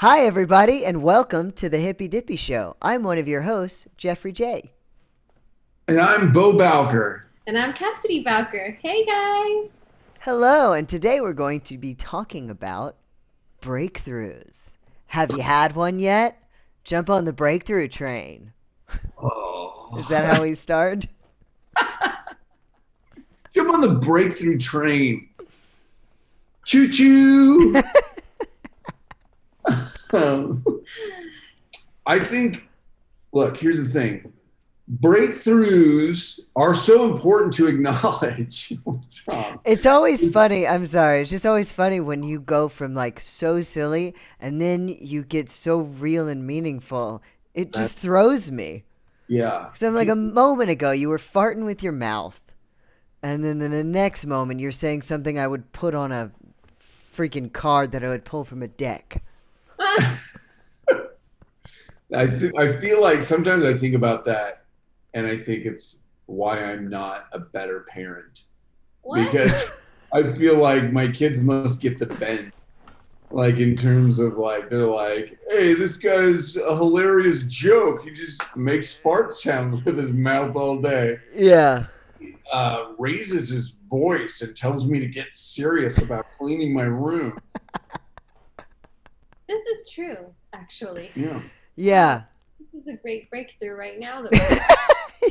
Hi, everybody, and welcome to the Hippie Dippy Show. I'm one of your hosts, Jeffrey J. And I'm Bo Bowker. And I'm Cassidy Bowker. Hey guys! Hello, and today we're going to be talking about breakthroughs. Have you had one yet? Jump on the breakthrough train. Is that Oh, how we start? jump on the breakthrough train. Choo choo. Um, I think, look, here's the thing. Breakthroughs are so important to acknowledge. What's wrong? It's always funny. I'm sorry. It's just always funny when you go from like so silly and then you get so real and meaningful. It Uh, just throws me. yeah. Because I'm like a moment ago, you were farting with your mouth. And then in the next moment, you're saying something I would put on a freaking card that I would pull from a deck. I feel like sometimes I think about that and I think it's why I'm not a better parent What? because I feel like my kids must get the bend. Like in terms of like they're like, hey, this guy's a hilarious joke. He just makes fart sounds with his mouth all day. Yeah. Raises his voice and tells me to get serious about cleaning my room. This is true, actually. Yeah. Wow, Yeah. this is a great breakthrough right now that we're Yeah.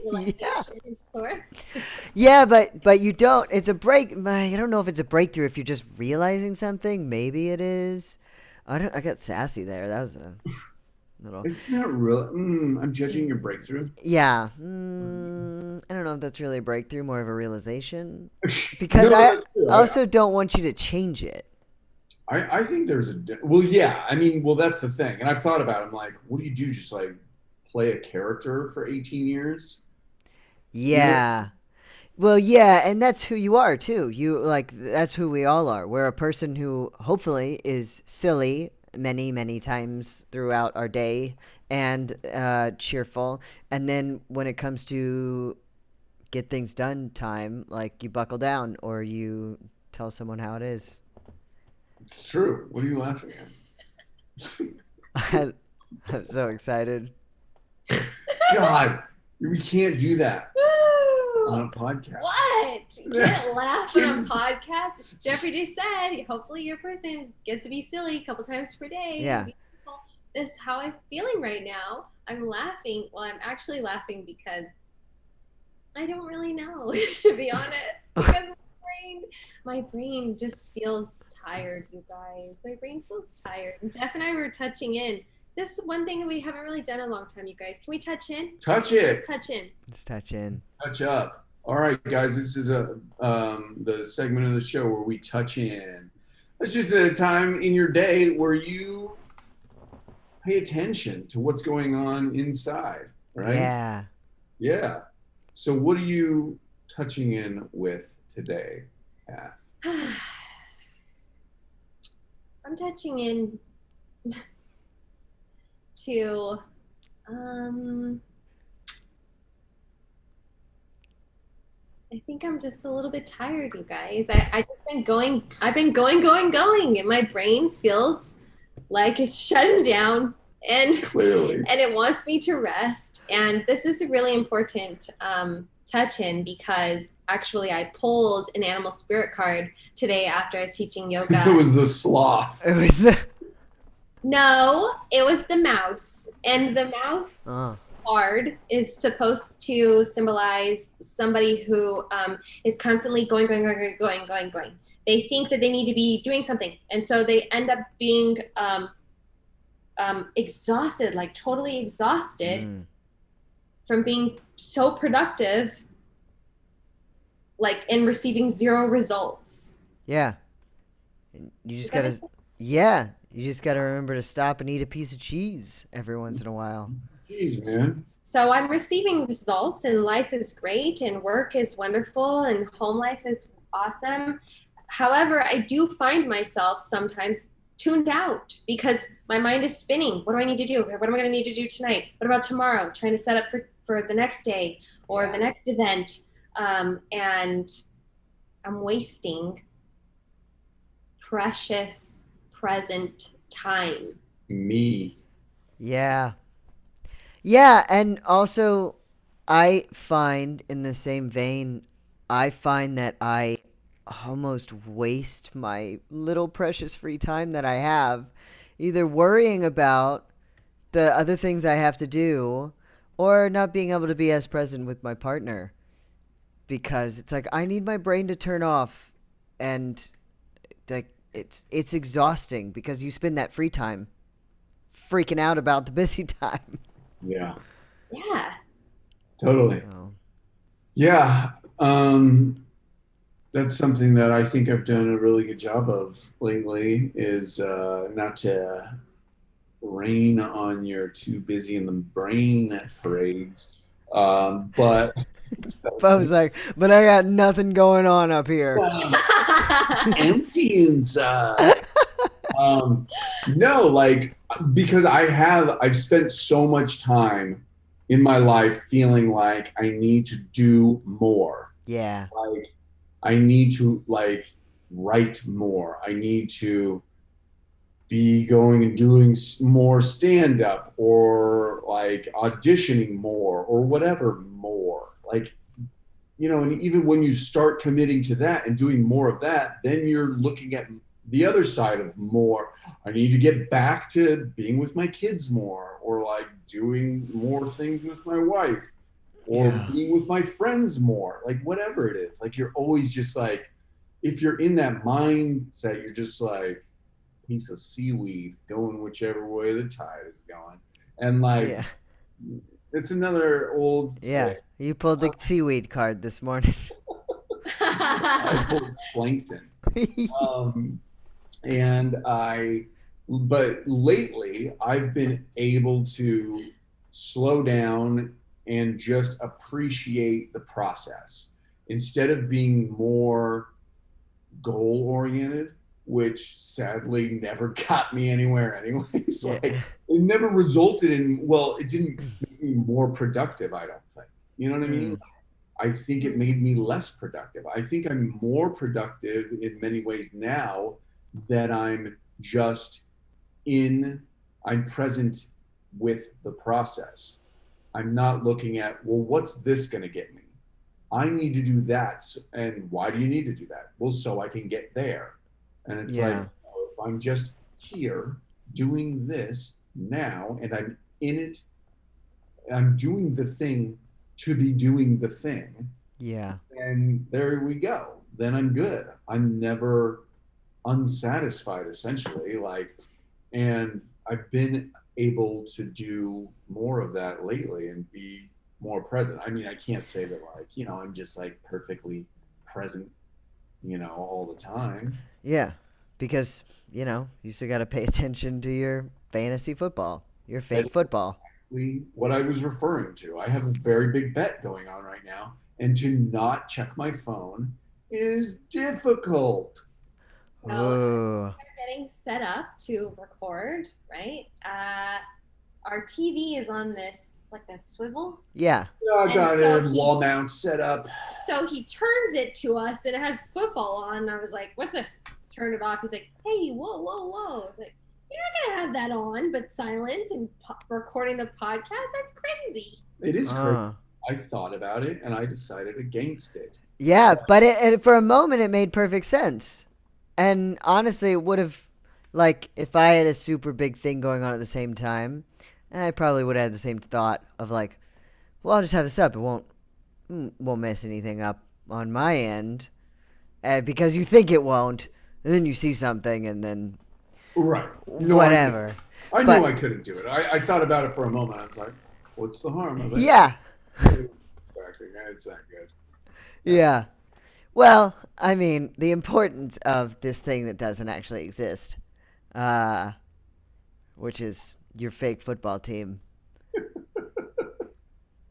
realization of sorts. Yeah, but you don't. It's a break. I don't know if it's a breakthrough if you're just realizing something. Maybe it is. I don't. I got sassy there. That was a little. It's not real. I'm judging your breakthrough. Yeah. I don't know if that's really a breakthrough, more of a realization. Because No, I that's true. also don't want you to change it. I think there's well, yeah. I mean, well, that's the thing. And I've thought about it. I'm like, what do you do? Just like play a character for 18 years? You know? Yeah. Well, yeah, and that's who you are too. You like that's who we all are. We're a person who hopefully is silly many, many times throughout our day and cheerful. And then when it comes to get things done time, like you buckle down or you tell someone how it is. It's true. What are you laughing I'm so excited. at? God, we can't do that on Woo! a podcast. What? You can't laugh on a Just- podcast. Jeffrey just said, hopefully your person gets to be silly a couple times per day. Yeah. This is how I'm feeling right now. I'm laughing. Well, I'm actually laughing because I don't really know, to be honest. Because my brain just feels tired, you guys. My brain feels tired. And Jeff and I were touching in. This is one thing that we haven't really done in a long time, you guys. Can we touch in? Touch it. Let's touch in. Let's touch in. Touch up. All right, guys. This is a the segment of the show where we touch in. It's just a time in your day where you pay attention to what's going on inside, right? Yeah. Yeah. So, what are you touching in with today, Cass? I'm touching in to I think I'm just a little bit tired, you guys. I just been going, I've been going, and my brain feels like it's shutting down and Clearly. and it wants me to rest. And this is a really important touch in because actually I pulled an animal spirit card today after I was teaching yoga. It was the sloth. It was the. No, it was the mouse. And the mouse Oh. card is supposed to symbolize somebody who is constantly going. They think that they need to be doing something. And so they end up being exhausted, like totally exhausted from being so productive, like in receiving zero results. Yeah. You just Does that gotta. make sense? Yeah. You just gotta remember to stop and eat a piece of cheese every once in a while. Jeez, man. So I'm receiving results, and life is great, and work is wonderful, and home life is awesome. However, I do find myself sometimes tuned out because my mind is spinning. What do I need to do? What am I going to need to do tonight? What about tomorrow? Trying to set up for the next day or the next event. And I'm wasting precious present time me. Yeah. Yeah, and also I find in the same vein, I find that I almost waste my little precious free time that I have either worrying about the other things I have to do or not being able to be as present with my partner because it's like I need my brain to turn off and like it's exhausting because you spend that free time freaking out about the busy time. Yeah, Yeah. totally. So, Yeah. That's something that I think I've done a really good job of lately is not to rain on your too busy in the brain parades. But I was like, but I got nothing going on up here. empty inside. Um, no, like because I've spent so much time in my life feeling like I need to do more. Yeah. Like I need to like write more. I need to be going and doing more stand up or like auditioning more or whatever more. Like, and even when you start committing to that and doing more of that, then you're looking at the other side of more. I need to get back to being with my kids more or like doing more things with my wife or Yeah. being with my friends more, like whatever it is. Like you're always just like, if you're in that mindset, you're just like, piece of seaweed going whichever way the tide is going. And like, Yeah. it's another old Yeah. saying. You pulled the seaweed card this morning. I pulled plankton. Um, and but lately I've been able to slow down and just appreciate the process instead of being more goal oriented, which sadly never got me anywhere anyways. Yeah. Like it never resulted in, well, it didn't make me more productive, I don't think. You know what I mean? Mm. I think it made me less productive. I think I'm more productive in many ways now that just in, I'm present with the process. I'm not looking at, well, what's this going to get me? I need to do that. And why do you need to do that? Well, so I can get there. And it's like, Yeah. if I'm just here doing this now and I'm in it, I'm doing the thing to be doing the thing, Yeah. and there we go. Then I'm good. I'm never unsatisfied, essentially. Like, and I've been able to do more of that lately and be more present. I mean, I can't say that like, I'm just like perfectly present, all the time. Yeah. Because, you still got to pay attention to your fantasy football, your That's fake football. exactly what I was referring to. I have a very big bet going on right now, and to not check my phone is difficult. So Ooh. getting set up to record, right? Our TV is on this like a swivel, Yeah. Yeah, I and got so a wall mount set up. he turns it to us, and it has football on. And I was like, "What's this?" Turn it off. He's like, "Hey, whoa, whoa, whoa!" It's like, "You're not gonna have that on, but silent and recording the podcast. That's crazy." It is crazy. Uh. I thought about it and I decided against it. Yeah, but for a moment it made perfect sense. And honestly, it would have, like, if I had a super big thing going on at the same time, I probably would have had the same thought of like, well, I'll just have this up. It won't mess anything up on my end, because you think it won't, and then you see something, and then Right. No, whatever. I But- knew I couldn't do it. I thought about it for a moment. I was like, what's the harm of it? Yeah, Exactly. It's not good. yeah. Well, I mean, the importance of this thing that doesn't actually exist, uh, which is your fake football team,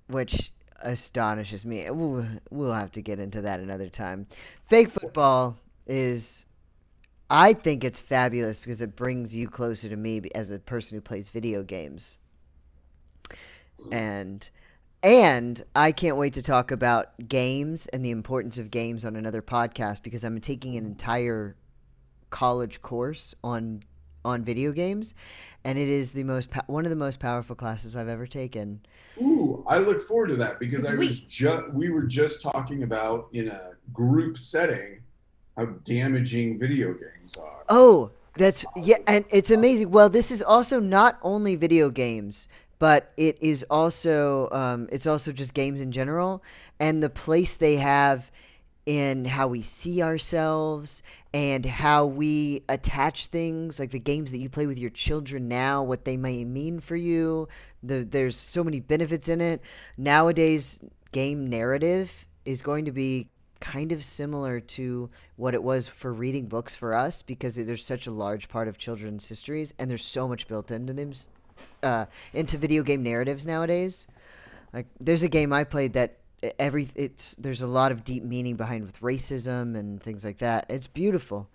which astonishes me. We'll have to get into that another time. Fake football is, I think it's fabulous because it brings you closer to me as a person who plays video games. And I can't wait to talk about games and the importance of games on another podcast because I'm taking an entire college course on on video games, and it is one of the most powerful classes I've ever taken. Ooh, I look forward to that because We we were just talking about in a group setting how damaging video games are. Oh, that's yeah, and it's amazing. Well, this is also not only video games, but it's also just games in general, and the place they have in how we see ourselves and how we attach things, like the games that you play with your children now, what they may mean for you. There's so many benefits in it. Nowadays, game narrative is going to be kind of similar to what it was for reading books for us because there's such a large part of children's histories and there's so much built into them, into video game narratives nowadays. Like there's a game I played that there's a lot of deep meaning behind with racism and things like that. It's beautiful.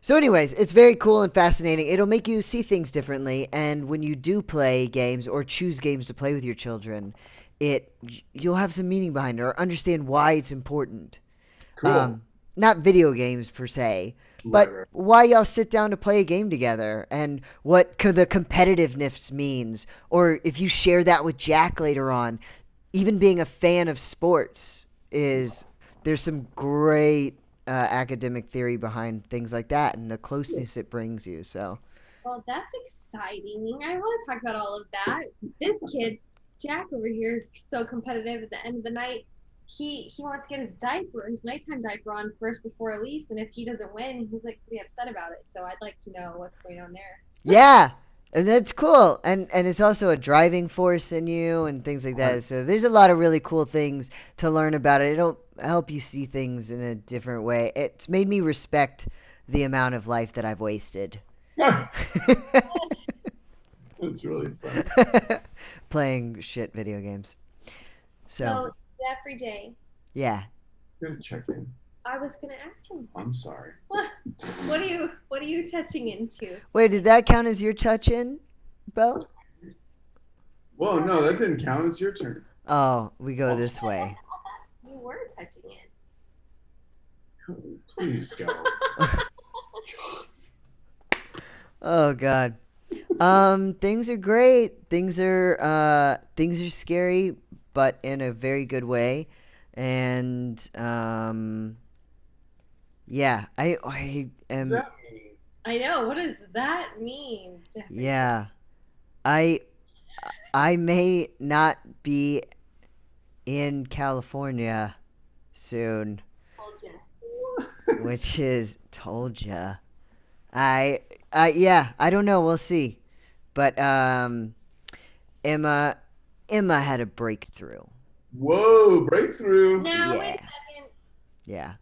So anyways, it's very cool and fascinating. It'll make you see things differently, and when you do play games or choose games to play with your children, it you'll have some meaning behind it or understand why it's important. Cool. Not video games per se, Right, but right. why y'all sit down to play a game together and what the competitiveness means, or if you share that with Jack later on, even being a fan of sports is there's some great academic theory behind things like that and the closeness it brings you. So Well, that's exciting. I want to talk about all of that. This kid, Jack over here, is so competitive at the end of the night. He wants to get his nighttime diaper on first before Elise, and if he doesn't win, he's like pretty upset about it. So I'd like to know what's going on there. yeah, and that's cool, and it's also a driving force in you and things like Right. that. So there's a lot of really cool things to learn about it. It'll help you see things in a different way. It's made me respect the amount of life that I've wasted. That's really fun. Playing shit video games. So, So Jeffrey J, yeah. Gonna check in. I was gonna ask him, I'm sorry. what are you touching into? Wait, did that count as your touch in, Bo? Well, no, that didn't count. It's your turn. Oh, we go this way. You were touching it. Please go. Oh God. Things are great. Things are scary, but in a very good way. And yeah, I What does am. that mean? I know. What does that mean, Jeffrey? Yeah, I I may not be in California soon, Told ya. which is told ya. I yeah, I don't know. We'll see. But Emma Emma had a breakthrough. Whoa, breakthrough. Now, wait a Yeah. second. Yeah.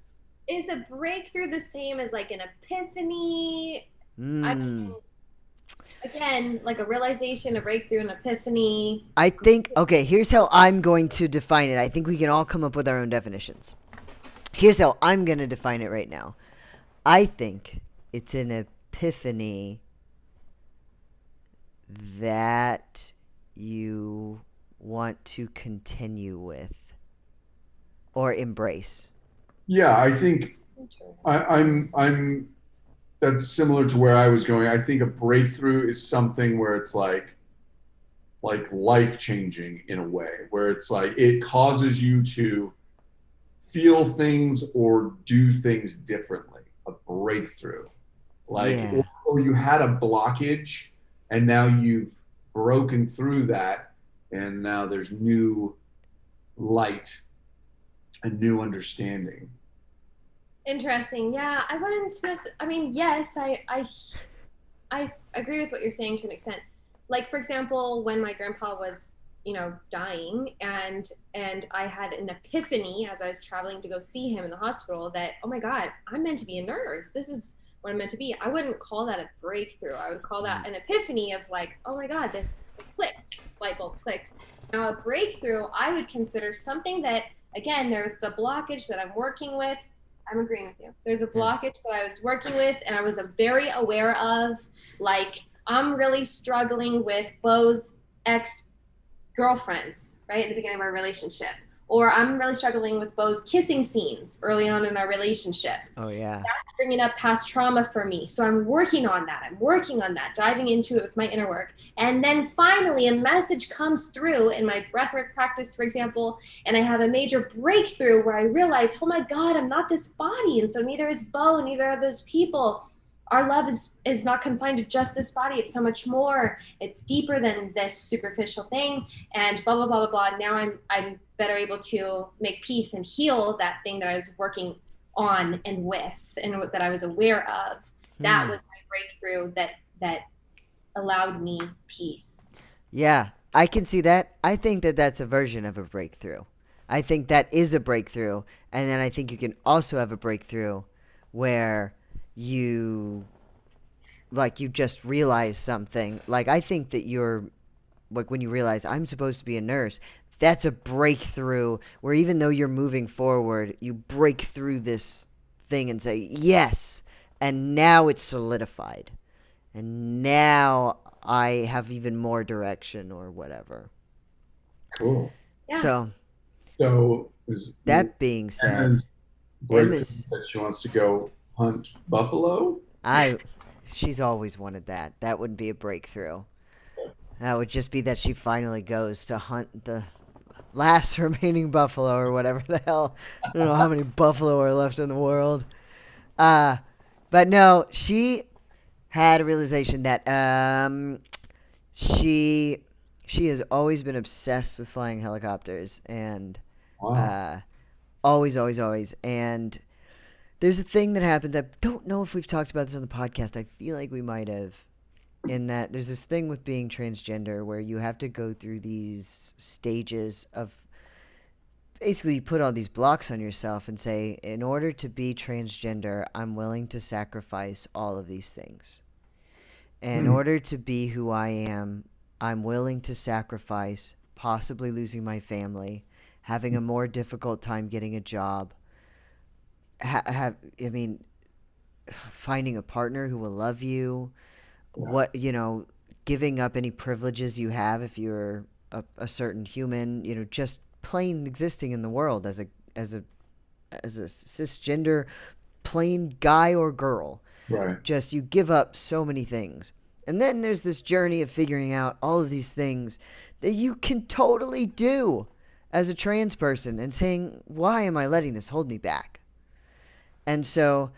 Is a breakthrough the same as like an epiphany? I Mm. mean, again, like a realization, a breakthrough, an epiphany. I think okay, here's how I'm going to define it. I think we can all come up with our own definitions. Here's how I'm going to define it right now. I think it's an epiphany that you want to continue with or embrace. Yeah, I think I'm that's similar to where I was going. I think a breakthrough is something where it's like life changing in a way, where it's like it causes you to feel things or do things differently. A breakthrough. Like Yeah. or you had a blockage and now you've broken through that and now there's new light and new understanding. Interesting. Yeah, I wouldn't I mean, yes, I agree with what you're saying to an extent. Like for example, when my grandpa was, dying and I had an epiphany as I was traveling to go see him in the hospital that, oh my God, I'm meant to be a nurse. This is what I'm meant to be. I wouldn't call that a breakthrough. I would call that an epiphany of like, oh my God, this clicked, this light bulb clicked. Now a breakthrough, I would consider something that, again, there's a blockage that I'm working with. I'm agreeing with you. There's a blockage that I was working with and I was very aware of. Like, I'm really struggling with Bo's ex-girlfriends, right, at the beginning of our relationship. Or I'm really struggling with Bo's kissing scenes early on in our relationship. Oh yeah. That's bringing up past trauma for me. So I'm working on that. I'm working on that, diving into it with my inner work. And then finally, a message comes through in my breathwork practice, for example, and I have a major breakthrough where I realize, oh my God, I'm not this body. And so neither is Bo, neither are those people. Our love is not confined to just this body. It's so much more. It's deeper than this superficial thing. And blah, blah, blah, blah, blah. Now I'm better able to make peace and heal that thing that I was working on and with and that I was aware of. That was my breakthrough that allowed me peace. Yeah, I can see that. I think that that's a version of a breakthrough. I think that is a breakthrough. And then I think you can also have a breakthrough where you you just realize something. Like I think that you're like when you realize I'm supposed to be a nurse, that's a breakthrough where even though you're moving forward, you break through this thing and say, yes. And now it's solidified. And now I have even more direction or whatever. Cool. Yeah. So That being said, Emma's breakthrough Emma's that she wants to go hunt buffalo. she's always wanted that. That wouldn't be a breakthrough. That would just be that she finally goes to hunt the last remaining buffalo or whatever the hell. I don't know how many buffalo are left in the world. But no, she had a realization that she has always been obsessed with flying helicopters and Wow. always. And there's a thing that happens. I don't know if we've talked about this on the podcast. I feel like we might have. In that there's this thing with being transgender where you have to go through these stages of basically you put all these blocks on yourself and say, in order to be transgender, I'm willing to sacrifice all of these things. In order to be who I am, I'm willing to sacrifice possibly losing my family, having a more difficult time getting a job, finding a partner who will love you, giving up any privileges you have if you're a certain human, just plain existing in the world as a cisgender plain guy or girl. Right. Just you give up so many things. And then there's this journey of figuring out all of these things that you can totally do as a trans person and saying, why am I letting this hold me back? And so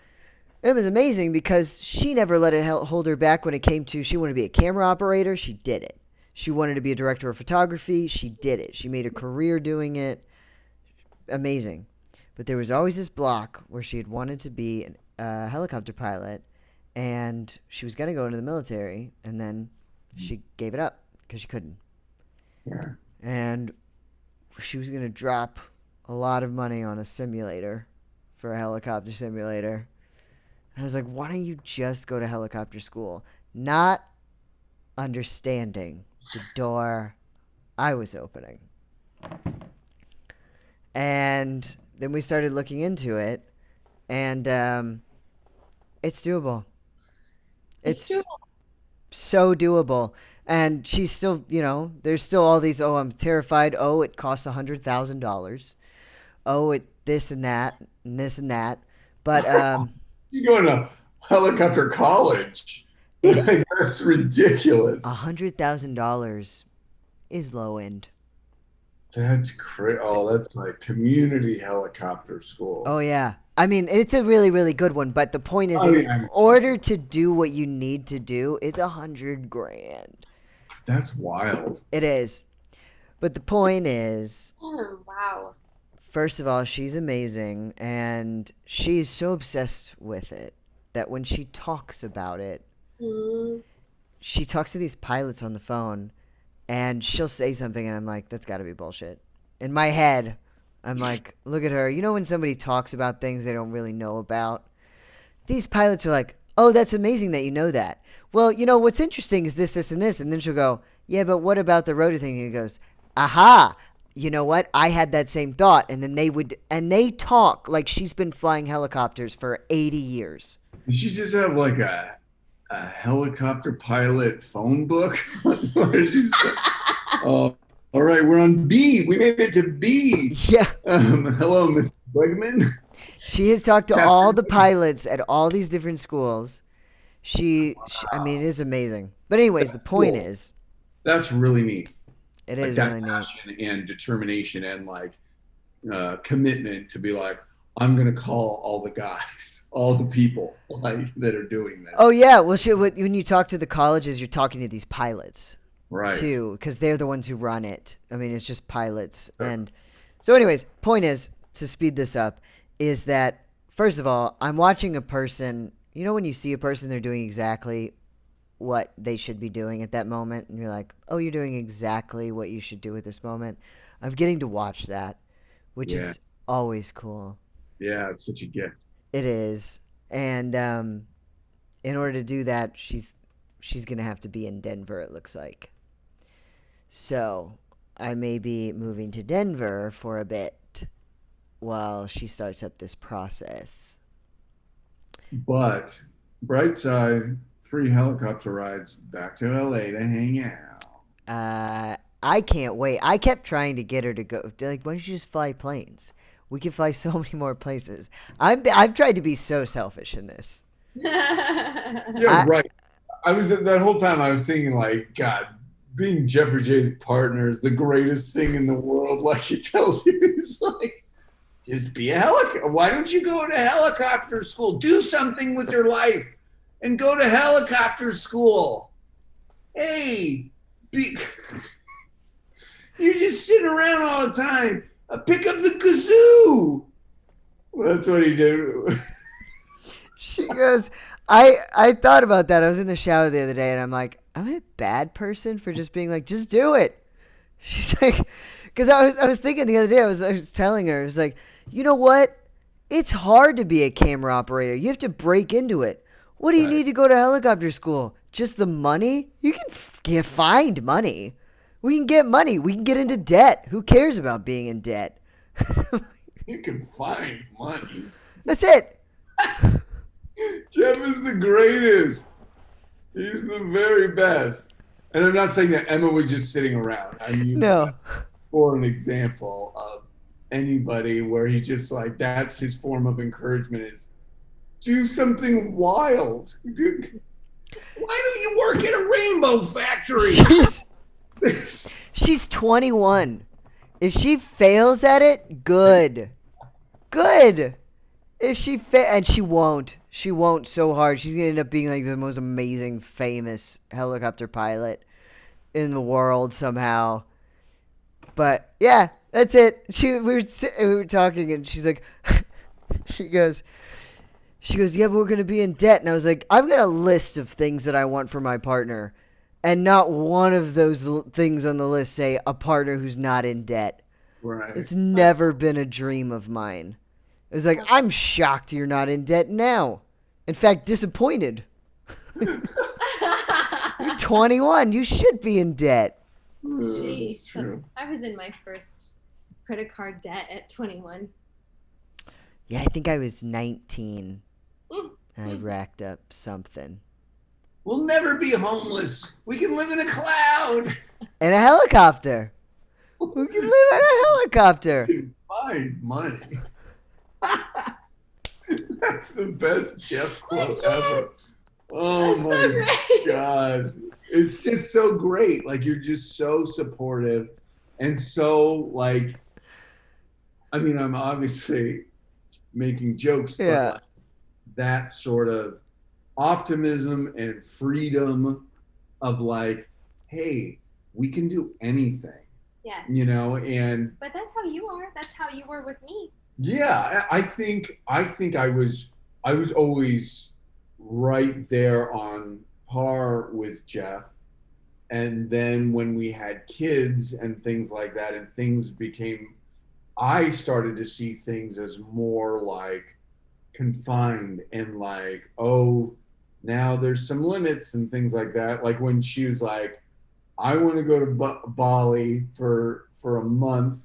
it was amazing because she never let it hold her back when it came to she wanted to be a camera operator. She did it. She wanted to be a director of photography. She did it. She made a career doing it. Amazing. But there was always this block where she had wanted to be a helicopter pilot, and she was going to go into the military, and then she gave it up because she couldn't. Yeah. And she was going to drop a lot of money on a simulator for a helicopter simulator. And I was like, why don't you just go to helicopter school? Not understanding the door I was opening. And then we started looking into it, and it's doable. It's doable. so doable. And she's still, there's still all these, oh, I'm terrified. Oh, it costs $100,000. Oh, it this and that and this and that. But you going to helicopter college? That's ridiculous. $100,000 is low end. That's crazy. Oh, that's like community helicopter school. Oh yeah. I mean, it's a really, really good one. But the point is, in order to do what you need to do, it's $100,000. That's wild. It is. But the point is, Oh, wow. first of all, she's amazing, and she's so obsessed with it that when she talks about it, she talks to these pilots on the phone, and she'll say something, and I'm like, that's got to be bullshit. In my head, I'm like, look at her. You know when somebody talks about things they don't really know about? These pilots are like, oh, that's amazing that you know that. Well, what's interesting is this, this, and this. And then she'll go, yeah, but what about the rotor thing? And he goes, aha, you know what? I had that same thought. And then they talk like she's been flying helicopters for 80 years. Did she just have like a helicopter pilot phone book? Where she's, oh All right, we're on B. We made it to B. Yeah. Hello, Mr. Bregman. She has talked to all Captain. the pilots at all these different schools. I mean, it is amazing. But anyways, the That's point cool. is, That's really neat. it Like is that really neat. passion and determination and like commitment to be like, I'm gonna call all the guys, all the people like that are doing Oh this. yeah, well, when you talk to the colleges, you're talking to these pilots Right. too, because they're the ones who run it. I mean, it's just pilots, and so, anyways, point is to speed this up, is that first of all, I'm watching a person. You know, when you see a person, they're doing exactly what they should be doing at that moment, and you're like, oh, you're doing exactly what you should do at this moment. I'm getting to watch that, which Yeah. is always cool. Yeah, it's such a gift. It is, and in order to do that, she's gonna have to be in Denver. It looks like. So I may be moving to Denver for a bit while she starts up this process. But bright side, free helicopter rides back to LA to hang out. I can't wait. I kept trying to get her to go. Like, why don't you just fly planes? We can fly so many more places. I've tried to be so selfish in this. Yeah, I right. I was that whole time I was thinking like, God, being Jeffrey J's partner is the greatest thing in the world. Like he tells you, he's like, just be a helicopter. Why don't you go to helicopter school? Do something with your life and go to helicopter school. Hey, be, you're just sitting around all the time. Pick up the kazoo. Well, that's what he did. She goes, I thought about that. I was in the shower the other day, and I'm like, I'm a bad person for just being like, just do it. She's like, because I was thinking the other day, I was telling her, I was like, you know what? It's hard to be a camera operator. You have to break into it. What do you Right. need to go to helicopter school? Just the money? You can find money. We can get money. We can get into debt. Who cares about being in debt? You can find money. That's it. Jeff is the greatest. He's the very best. And I'm not saying that Emma was just sitting around. I mean, No. for an example of anybody where he's just like, that's his form of encouragement is do something wild. Why don't you work at a rainbow factory? She's 21. If she fails at it, good. Good. If she and she won't so hard. She's gonna end up being like the most amazing, famous helicopter pilot in the world somehow. But yeah, that's it. We were talking, and she's like, she goes, yeah, but we're gonna be in debt. And I was like, I've got a list of things that I want for my partner, and not one of those things on the list say a partner who's not in debt. Right. It's never been a dream of mine. It was like, I'm shocked you're not in debt now. In fact, disappointed. You're 21. You should be in debt. It's Jeez. true. I was in my first credit card debt at 21. Yeah, I think I was 19. Mm. And I racked up something. We'll never be homeless. We can live in a cloud. And a helicopter. We can live in a helicopter. Find money. That's the best Jeff quote ever. Oh That's my so great. God. It's just so great. Like you're just so supportive and so like, I mean, I'm obviously making jokes, but Yeah. like that sort of optimism and freedom of like, hey, we can do anything, Yes. you know, and But that's how you are. That's how you were with me. yeah, I think I was always right there on par with Jeff. And then when we had kids and things like that, and things became, I started to see things as more like confined and like, oh, now there's some limits and things like that. Like when she was like, I want to go to Bali for a month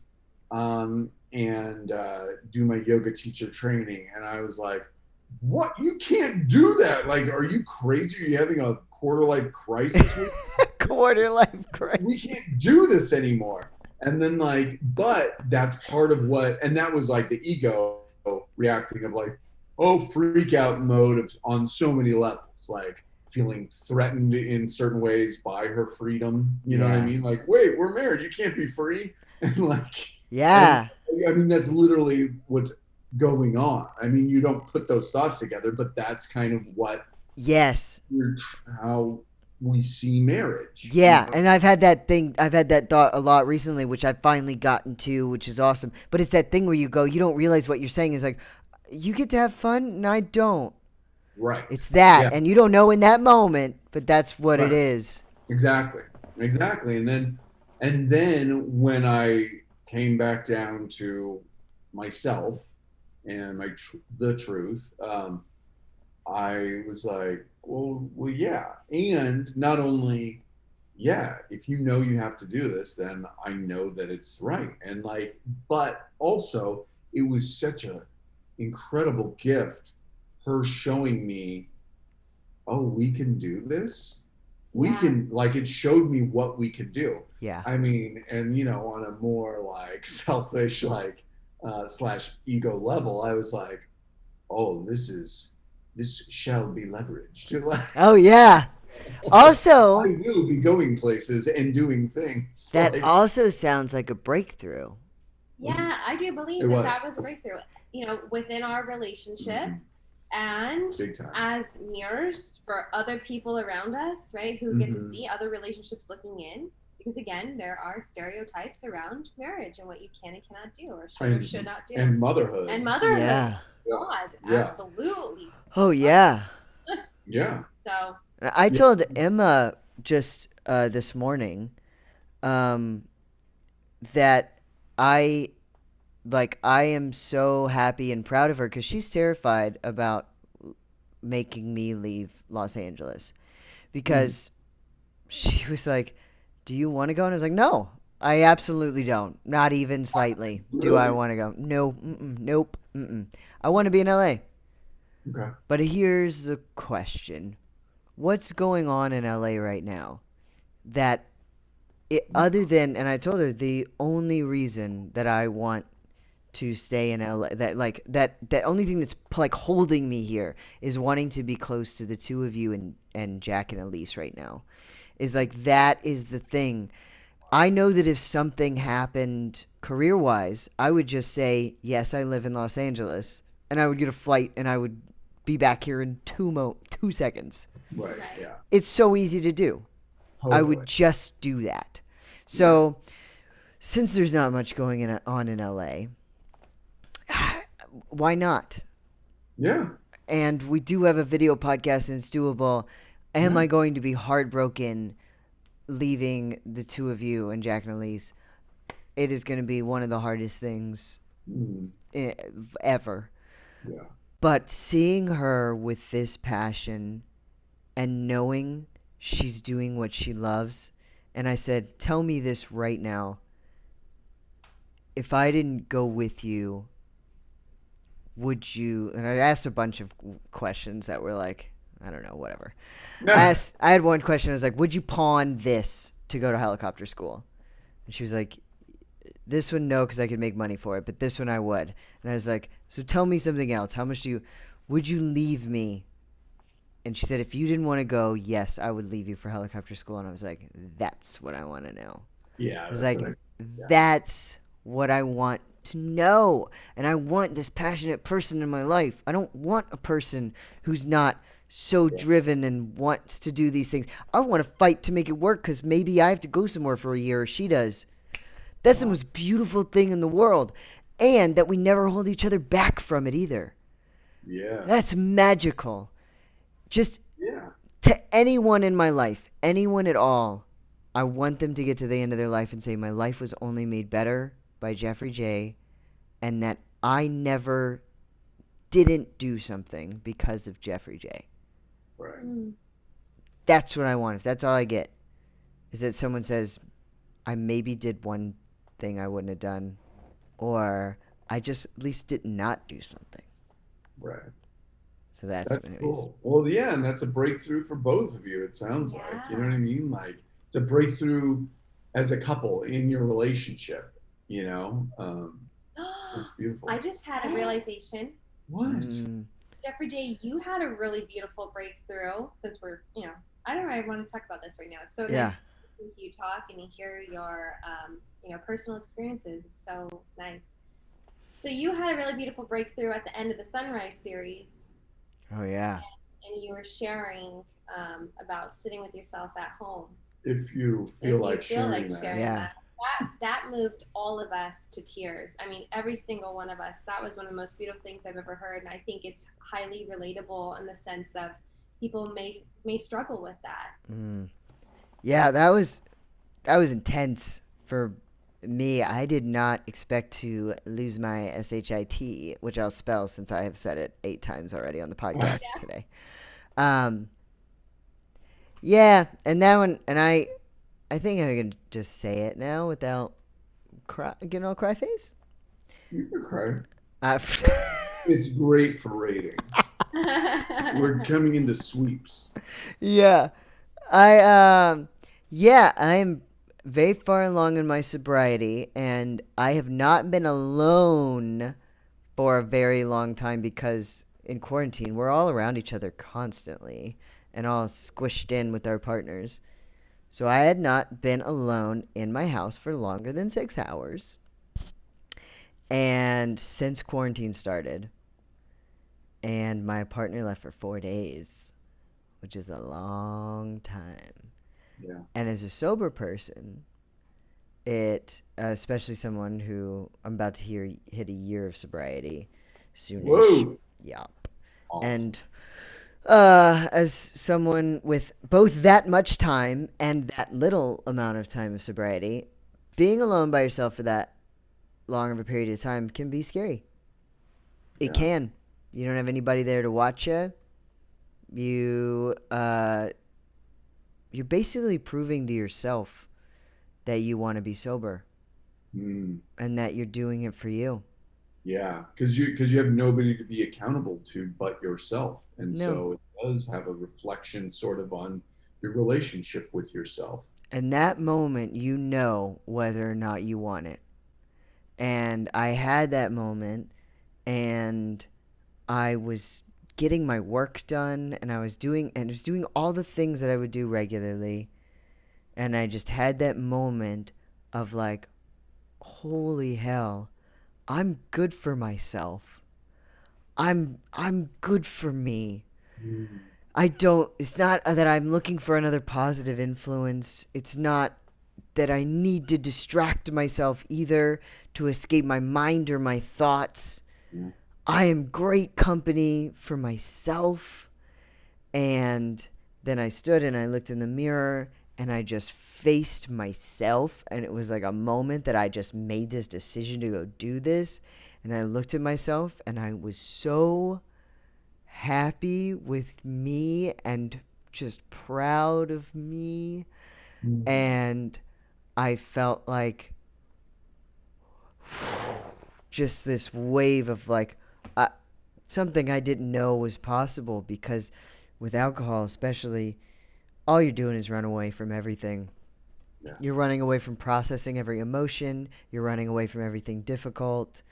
and do my yoga teacher training. And I was like, what? You can't do that. Like, are you crazy? Are you having a quarter life crisis? quarter life crisis. We can't do this anymore. And then like, but that's part of what, and that was like the ego reacting of like, oh, freak out mode of, on so many levels, like feeling threatened in certain ways by her freedom. You know what I Yeah. mean? Like, wait, we're married. You can't be free. And like, Yeah. and I mean, that's literally what's going on. I mean, you don't put those thoughts together, but that's kind of what Yes. how we see marriage. Yeah, and I've had that thought a lot recently, which I've finally gotten to, which is awesome. But it's that thing where you go, you don't realize what you're saying is like, you get to have fun, and I don't. Right. It's that, Yeah. and you don't know in that moment, but that's what it Right. is. Exactly. And then when I came back down to myself and the truth, I was like, well, yeah. And not only, yeah, if you know you have to do this, then I know that it's right. And like, but also, it was such a incredible gift, her showing me, oh, we can do this. We Yeah. can, like, it showed me what we could do. Yeah. I mean, and on a more like selfish, like, slash ego level, I was like, oh, this shall be leveraged. Oh yeah. I Also, will be going places and doing things. that Like, also sounds like a breakthrough. Yeah, I do believe It that was. that was a breakthrough, within our relationship and big time. as mirrors for other people around us, right? Who get to Mhm. see other relationships looking in. Because again, there are stereotypes around marriage and what you can and cannot do or should or And- should not do. And motherhood. And motherhood. Yeah. God, Yeah. absolutely. Oh yeah. Yeah. So I told Emma just this morning that I am so happy and proud of her because she's terrified about making me leave Los Angeles because she was like, "Do you want to go?" And I was like, "No, I absolutely don't. Not even slightly. Do I Really? want to go? No, nope. I want to be in LA." Okay. But here's the question: what's going on in LA right now that other than, and I told her the only reason that I want to stay in LA, that only thing that's like holding me here is wanting to be close to the two of you and Jack and Elise right now. Is like that is the thing. I know that if something happened career-wise, I would just say, "Yes, I live in Los Angeles," and I would get a flight and I would be back here in 2 seconds. Right. Right. Yeah. It's so easy to do. I would Totally. just do that. So, since there's not much going on in LA, why not? Yeah. And we do have a video podcast and it's doable. Am Yeah. I going to be heartbroken leaving the two of you and Jack and Elise? It is going to be one of the hardest things Mm. ever. Yeah. But seeing her with this passion and knowing she's doing what she loves, and I said, "Tell me this right now. If I didn't go with you, would you?" And I asked a bunch of questions that were like, I don't know, whatever. I had one question. I was like, "Would you pawn this to go to helicopter school?" And she was like, "This one, no, because I could make money for it, but this one I would." And I was like, "So tell me something else. How much would you leave me?" And she said, "If you didn't want to go, yes, I would leave you for helicopter school." And I was like, "That's what I want to know." Yeah. I was that's like, what yeah. "That's what I want to know." And I want this passionate person in my life. I don't want a person who's not so driven and wants to do these things. I want to fight to make it work because maybe I have to go somewhere for a year or she does. That's the most beautiful thing in the world. And that we never hold each other back from it either. Yeah. That's magical. Just Yeah. to anyone in my life, anyone at all, I want them to get to the end of their life and say, "My life was only made better by Jeffrey J. and that I never didn't do something because of Jeffrey J." Right. That's what I want. If that's all I get, is that someone says, "I maybe did one thing I wouldn't have done," or "I just at least did not do something." Right. So that's That's what it is. cool. Well, yeah, and that's a breakthrough for both of you. It sounds like, you know what I mean? Like it's a breakthrough as a couple in your relationship. That's beautiful. I just had a realization. What? Jeffrey J, you had a really beautiful breakthrough since we're, I don't know, I want to talk about this right now. It's so nice to listen to you talk and to hear your, personal experiences. It's so nice. So you had a really beautiful breakthrough at the end of the Sunrise series. Oh, yeah. And you were sharing about sitting with yourself at home. If you feel like sharing that. That moved all of us to tears. I mean, every single one of us. That was one of the most beautiful things I've ever heard, and I think it's highly relatable in the sense of people may struggle with that. Yeah, that was intense for me. I did not expect to lose my SHIT, which I'll spell since I have said it 8 times already on the podcast today. Yeah, and that one, and I think I can just say it now without getting all cry face. You can cry. It's great for ratings. We're coming into sweeps. Yeah, I'm very far along in my sobriety, and I have not been alone for a very long time because in quarantine we're all around each other constantly and all squished in with our partners. So I had not been alone in my house for longer than 6 hours. And since quarantine started, and my partner left for 4 days, which is a long time. Yeah. And as a sober person, it, especially someone who I'm about to hit a year of sobriety soonish. Whoa. Yeah. Awesome. And as someone with both that much time and that little amount of time of sobriety, being alone by yourself for that long of a period of time can be scary. It can. You don't have anybody there to watch you. You're basically proving to yourself that you want to be sober and that you're doing it for you. Yeah, because you have nobody to be accountable to but yourself, and so it does have a reflection sort of on your relationship with yourself. And that moment, you know whether or not you want it. And I had that moment, and I was getting my work done, and I was doing all the things that I would do regularly, and I just had that moment of like, holy hell, I'm good for myself. I'm good for me. It's not that I'm looking for another positive influence. It's not that I need to distract myself either to escape my mind or my thoughts. I am great company for myself. And then I stood and I looked in the mirror and I just faced myself, and it was like a moment that I just made this decision to go do this, and I looked at myself and I was so happy with me and just proud of me, and I felt like just this wave of like something I didn't know was possible, because with alcohol especially, all you're doing is run away from everything. Yeah. You're running away from processing every emotion. You're running away from everything difficult.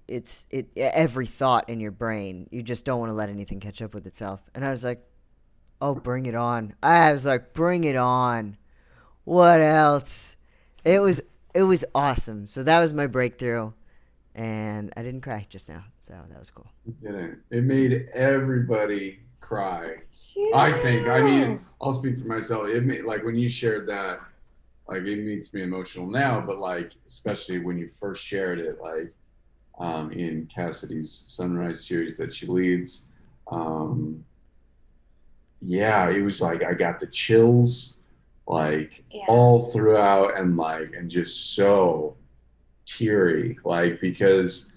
It's every thought in your brain. You just don't want to let anything catch up with itself. And I was like, oh, bring it on. I was like, bring it on. What else? It was awesome. So that was my breakthrough. And I didn't cry just now. So that was cool. You didn't. It made everybody cry. Yeah. I think. I mean, I'll speak for myself. It made, like, when you shared that, like, it makes me emotional now, but like, especially when you first shared it, like, in Cassidy's Sunrise series that she leads, yeah, it was like I got the chills, like all throughout, and just so teary, like, because,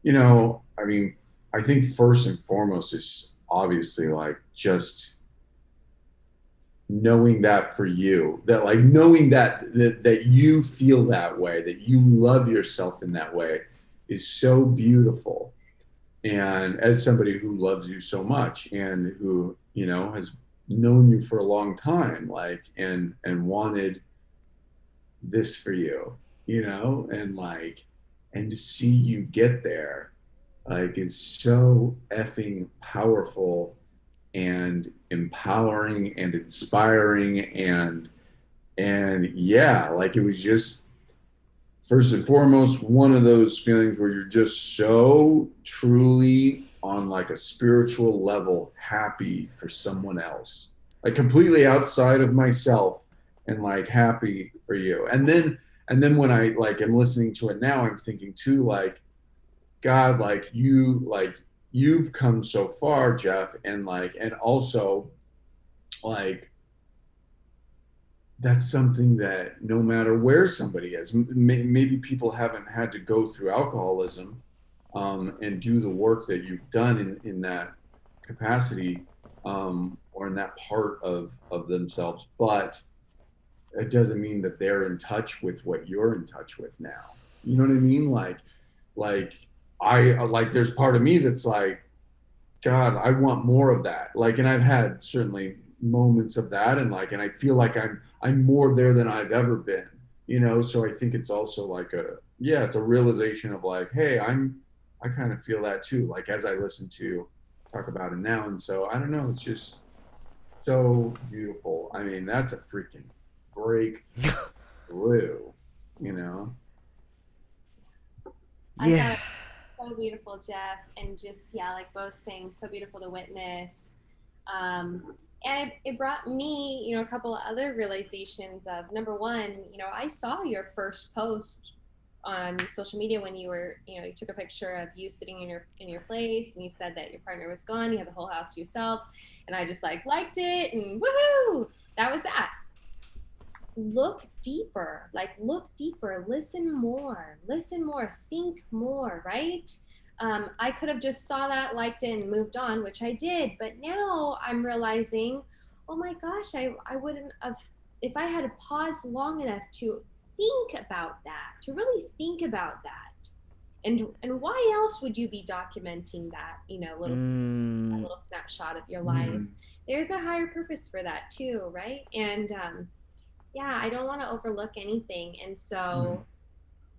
I mean, I think first and foremost is obviously like just knowing that for you, that like knowing that you feel that way, that you love yourself in that way is so beautiful. And as somebody who loves you so much and who, has known you for a long time, like, and wanted this for you, you know, and like, and to see you get there, like, is so effing powerful and empowering and inspiring. And yeah, like, it was just first and foremost one of those feelings where you're just so truly on like a spiritual level happy for someone else, like completely outside of myself, and like happy for you. And then when I like am listening to it now, I'm thinking too, like, God, like you've come so far, Jeff, and like, and also like, that's something that no matter where somebody is, maybe people haven't had to go through alcoholism, and do the work that you've done in that capacity, or in that part of themselves, but it doesn't mean that they're in touch with what you're in touch with now. You know what I mean? Like I like, there's part of me that's like, God, I want more of that. Like, and I've had certainly moments of that, and like, and I feel like I'm more there than I've ever been, you know. So I think it's also like yeah, it's a realization of like, hey, I kind of feel that too, like as I listen to talk about it now. And so I don't know, it's just so beautiful. I mean, that's a freaking breakthrough, you know. I Yeah. thought it was so beautiful, Jeff, and just yeah, like both saying, so beautiful to witness. And it brought me, a couple of other realizations of number one, I saw your first post on social media when you were, you took a picture of you sitting in your place, and you said that your partner was gone, you had the whole house to yourself, and I just like liked it, and woohoo, that was that. Look deeper, listen more, think more, right? I could have just saw that, liked it, and moved on, which I did, but now I'm realizing, oh my gosh, I wouldn't have, if I had paused long enough to think about that, to really think about that. And why else would you be documenting that, a Mm. little snapshot of your life? Mm. There's a higher purpose for that too, right? And yeah, I don't want to overlook anything. And Mm. so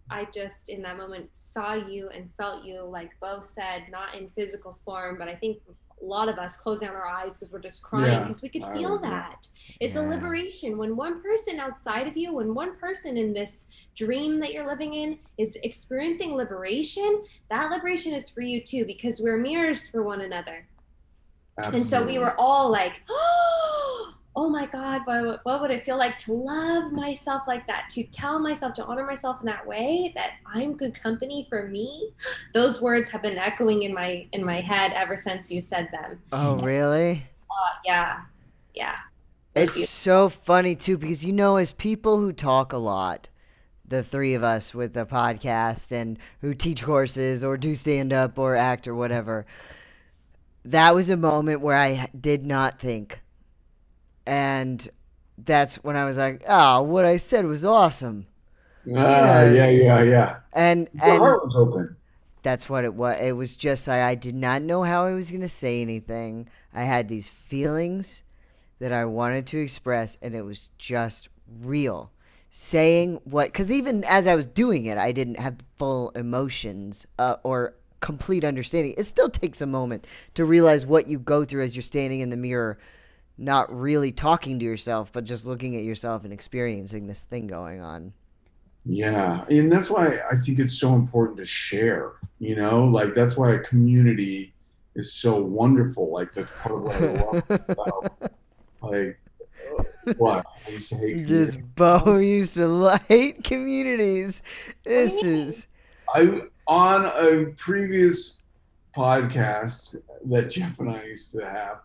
I just, in that moment, saw you and felt you, like Bo said, not in physical form, but I think a lot of us close down our eyes because we're just crying Yeah, because we could I feel would. Yeah. that. It's a Yeah. liberation. When one person outside of you, when one person in this dream that you're living in is experiencing liberation, that liberation is for you too, because we're mirrors for one another. And so we Absolutely. were all like, oh my God, what would it feel like to love myself like that? To tell myself, to honor myself in that way, that I'm good company for me. Those words have been echoing in my head ever since you said them. Oh, really? Yeah, yeah, it was It's beautiful. so funny too because as people who talk a lot, the three of us with the podcast and who teach courses or do stand up or act or whatever, that was a moment where I did not think. And that's when I was like, "Oh, what I said was awesome." Yeah, Yes. yeah, yeah. Your And heart was open. that's what it was. It was just I did not know how I was going to say anything. I had these feelings that I wanted to express, and it was just real. Saying what, because even as I was doing it, I didn't have full emotions or complete understanding. It still takes a moment to realize what you go through as you're standing in the mirror, not really talking to yourself, but just looking at yourself and experiencing this thing going on. Yeah, and that's why I think it's so important to share, you know, like that's why a community is so wonderful. Like that's part of what I love about, like, what I used to hate Just community. Bo used to hate communities. What do you This mean? is. I on a previous podcast that Jeff and I used to have,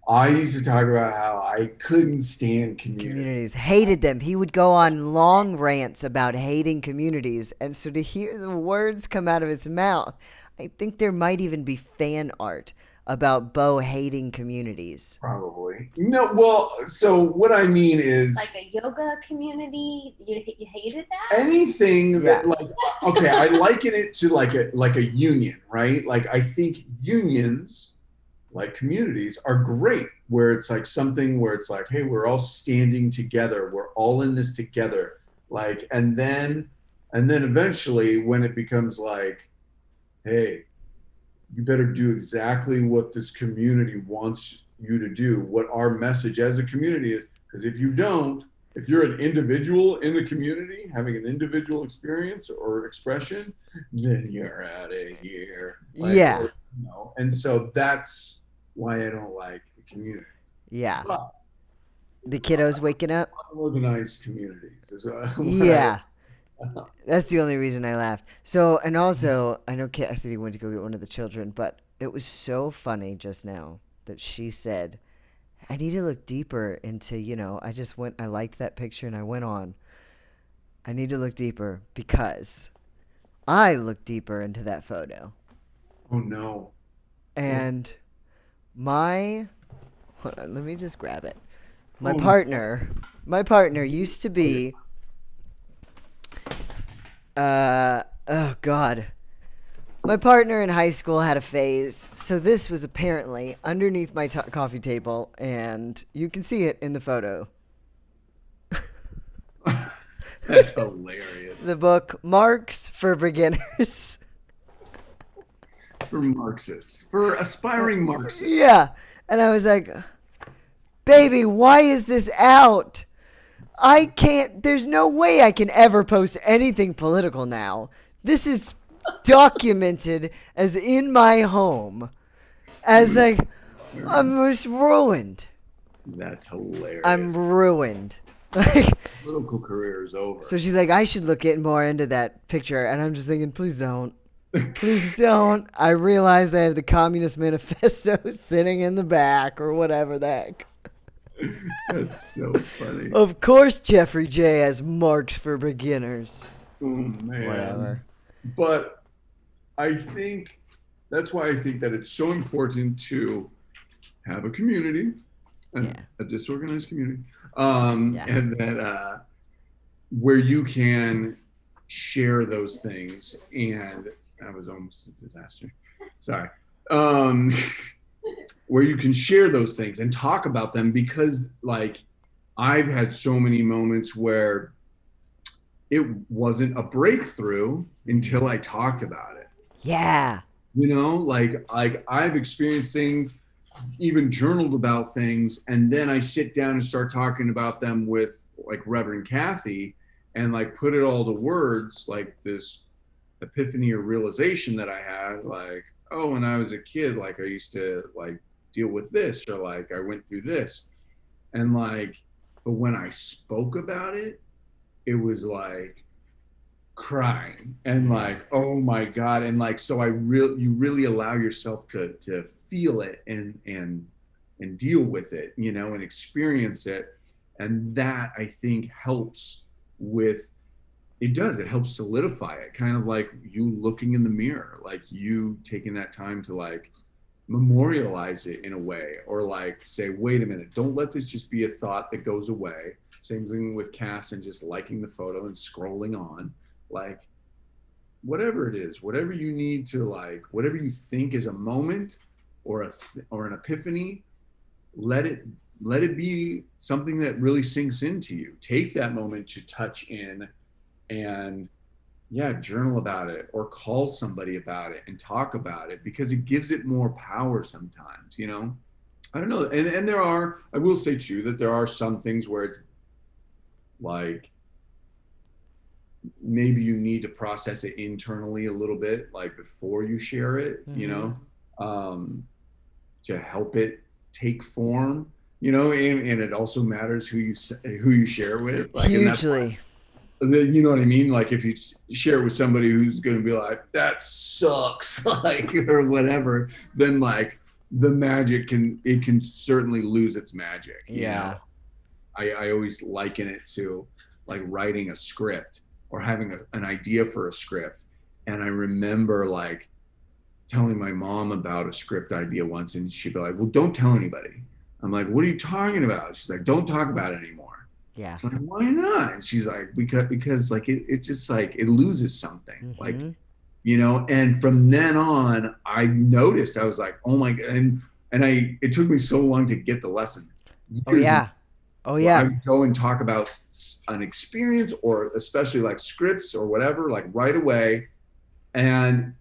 I used to talk about how I couldn't stand community. Communities hated them. He would go on long rants about hating communities, and so to hear the words come out of his mouth, I think there might even be fan art about Bo hating communities. Probably. No, well, so what I mean Like is a yoga community? You hated that? anything Yeah. that like, okay, I liken it to like a union, right? Like I think unions like communities are great, where it's like something where it's like, hey, we're all standing together, we're all in this together, like, and then eventually when it becomes like, hey, you better do exactly what this community wants you to do, what our message as a community is, because if you don't, if you're an individual in the community having an individual experience or expression, then you're out of here, like, Yeah. or, and so that's why I don't like the community. Yeah. But The kiddos waking up. unorganized communities is what Yeah. That's the only reason I laughed. So, and also, I know Cassidy went to go get one of the children, but it was so funny just now that she said, I need to look deeper into, I liked that picture and I went on. I need to look deeper because I looked deeper into that photo. Oh no. And my, hold on, let me just grab it. My Oh, no. partner used to be, oh God. My partner in high school had a phase, so this was apparently underneath my coffee table, and you can see it in the photo. That's hilarious. The book Marks for Beginners. For Marxists, for aspiring Marxists. Yeah, and I was like, baby, why is this out? I can't, there's no way I can ever post anything political now. This is documented as in my home. As like, I'm just ruined. That's hilarious. I'm ruined. Like, political career is over. so she's like, I should look it more into that picture, and I'm just thinking, please don't. Please don't. I realize I have the Communist Manifesto sitting in the back or whatever the heck. That's so funny. Of course, Jeffrey J. has Marks for Beginners. Oh man. Whatever. But I think that's why I think that it's so important to have a community, a disorganized community, and that where you can share those things. And that was almost a disaster. Sorry. Where you can share those things and talk about them, because like I've had so many moments where it wasn't a breakthrough until I talked about it. Yeah. Like I've experienced things, even journaled about things, and then I sit down and start talking about them with like Reverend Kathy and like put it all to words, like this epiphany or realization that I had, like, oh, when I was a kid, like I used to like deal with this, or like I went through this. And like, but when I spoke about it, it was like crying and like, oh my God. And like, so you really allow yourself to feel it and deal with it, and experience it. And that I think helps with, it helps solidify it, kind of like you looking in the mirror, like you taking that time to like memorialize it in a way, or like say, wait a minute, don't let this just be a thought that goes away. Same thing with Cass and just liking the photo and scrolling on, like whatever it is, whatever you need to like, whatever you think is a moment or an epiphany, let it be something that really sinks into you. Take that moment to touch in and journal about it, or call somebody about it and talk about it, because it gives it more power sometimes, I don't know. And I will say too, that there are some things where it's like, maybe you need to process it internally a little bit, like before you share it, to help it take form, and it also matters who you share with, like, hugely. You know what I mean? Like if you share it with somebody who's going to be like, that sucks, like, or whatever, then like the magic can certainly lose its magic. I always liken it to like writing a script or having an idea for a script. And I remember like telling my mom about a script idea once, and she'd be like, well, don't tell anybody. I'm like, what are you talking about? She's like, don't talk about it anymore. Yeah. It's like, why not? And she's like, because like it's just like it loses something, like, and from then on, I noticed, I was like, oh my God. And And it took me so long to get the lesson. Oh Years yeah. Oh where I yeah. would go and talk about an experience or especially like scripts or whatever, like right away. And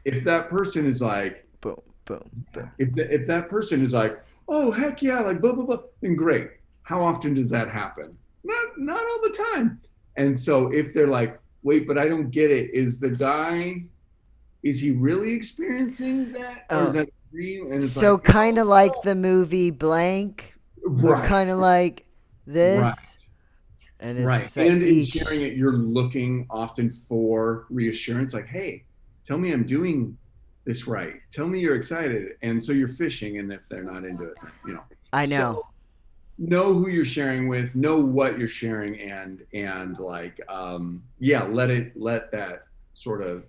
if that person is like, Boom, boom, boom. if that person is like, oh heck yeah, like blah blah blah, then great. How often does that happen? Not all the time. And so if they're like, wait, but I don't get it, is he really experiencing that, or is Oh, that a dream? And it's so like, kind no, of like no. the movie Blank, or Right, kind of like right. this, and it's Right. just like And in each. sharing it, you're looking often for reassurance, like, hey, tell me I'm doing this right. Tell me you're excited. And so you're fishing, and if they're not into it, then, I know. So know who you're sharing with, know what you're sharing, and like, yeah, let that sort of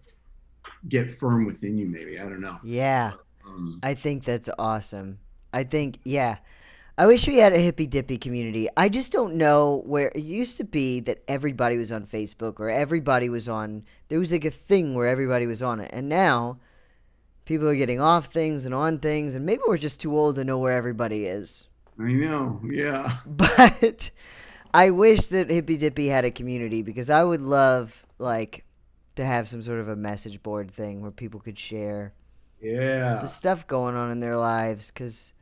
get firm within you, maybe. I don't know. Yeah, Um, I think that's awesome. I think, yeah. I wish we had a hippy dippy community. I just don't know where it used to be that everybody was on Facebook or everybody was on. There was like a thing where everybody was on it, and now people are getting off things and on things, and maybe we're just too old to know where everybody is. I know. Yeah. But I wish that Hippy Dippy had a community because I would love like to have some sort of a message board thing where people could share the Yeah. stuff going on in their lives because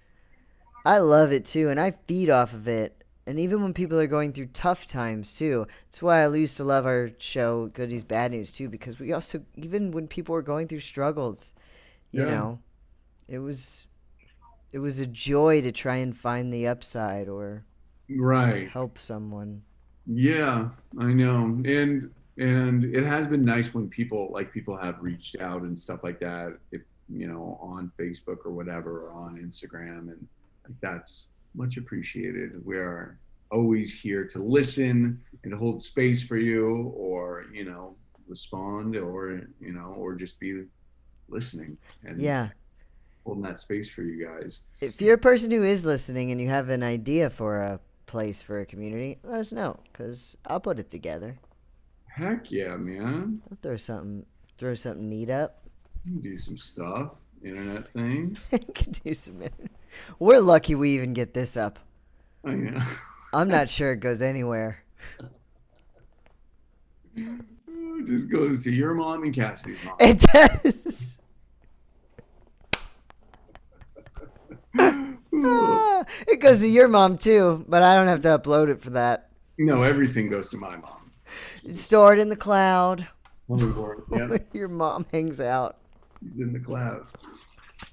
I love it too and I feed off of it. And even when people are going through tough times too, that's why I used to love our show Good News Bad News too because we also even when people were going through struggles, you Yeah. know, it was it was a joy to try and find the upside or Right. help someone. Yeah, I know. And it has been nice when people have reached out and stuff like that, if on Facebook or whatever, or on Instagram, and like that's much appreciated. We are always here to listen and to hold space for you, or respond, or just be listening and Yeah. holding that space for you guys. If you're a person who is listening and you have an idea for a place for a community, let us know because I'll put it together. Heck yeah, man. I'll throw something neat up. You can do some stuff, internet things. Can do some. We're lucky we even get this up. Oh yeah. I'm not sure it goes anywhere. It just goes to your mom and Cassidy's mom. It does. It goes to your mom too, but I don't have to upload it for that. No, everything goes to my mom. It's stored in the cloud. Yeah, Your mom hangs out. she's in the cloud.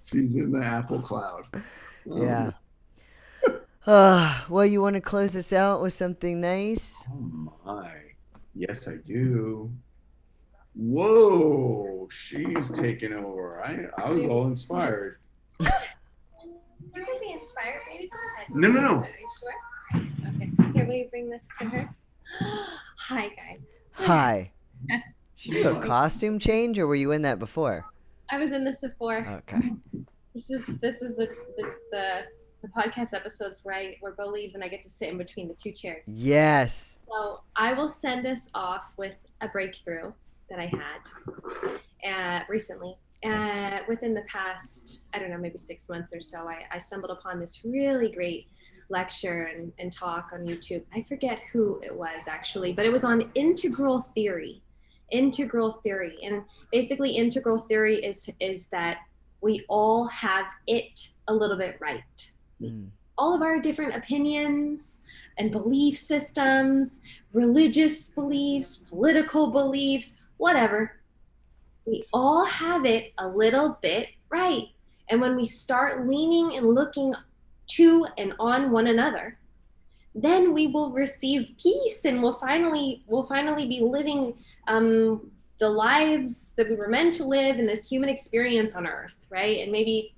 She's in the Apple cloud. Yeah. Well, you want to close this out with something nice? Oh my. Yes, I do. Whoa, she's taking over. I was all inspired. You can be inspired, maybe. Go ahead. No, no, no. Are you sure? Okay. Can we bring this to her? Hi, guys. Hi. Should you do a costume change, or were you in that before? I was in this before. Okay. This is the podcast episodes where Bo leaves and I get to sit in between the two chairs. Yes. So I will send us off with a breakthrough that I had recently. Within the past, I don't know, maybe 6 months or so, I stumbled upon this really great lecture and talk on YouTube. I forget who it was actually, but it was on integral theory. Integral theory. And basically integral theory is that we all have it a little bit right. All of our different opinions and belief systems, religious beliefs, political beliefs, whatever, we all have it a little bit right. And when we start leaning and looking to and on one another, then we will receive peace and we'll finally be living the lives that we were meant to live in this human experience on earth, right? And maybe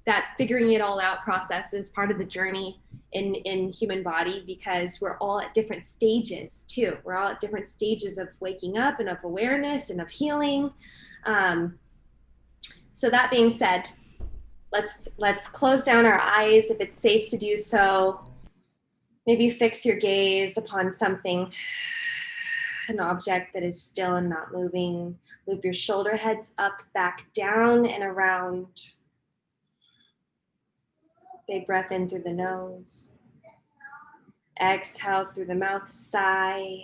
that figuring it all out process is part of the journey in human body because we're all at different stages too. We're all at different stages of waking up and of awareness and of healing. So that being said, let's close down our eyes if it's safe to do so. Maybe fix your gaze upon something, an object that is still and not moving. Loop your shoulder heads up, back, down, and around. Big breath in through the nose. Exhale through the mouth, sigh.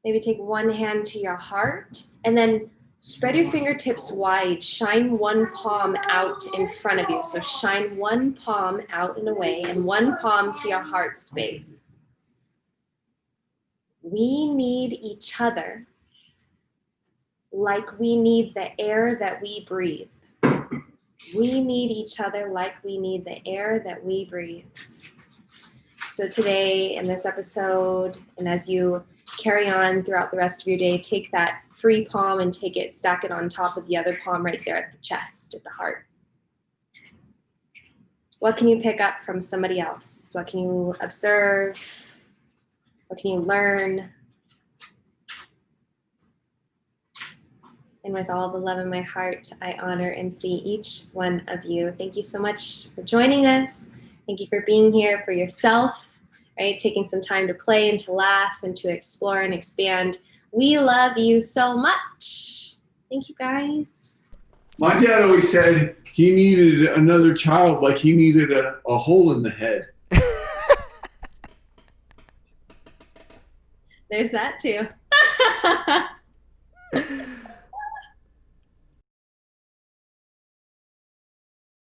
Maybe take one hand to your heart and then spread your fingertips wide. Shine one palm out in front of you. So shine one palm out and away and one palm to your heart space. We need each other like we need the air that we breathe. We need each other like we need the air that we breathe. So today in this episode, and as you carry on throughout the rest of your day, take that free palm and stack it on top of the other palm right there at the chest, at the heart. What can you pick up from somebody else? What can you observe? What can you learn? And with all the love in my heart, I honor and see each one of you. Thank you so much for joining us. Thank you for being here for yourself, right? Taking some time to play and to laugh and to explore and expand. We love you so much. Thank you, guys. My dad always said he needed another child like he needed a hole in the head. There's that too.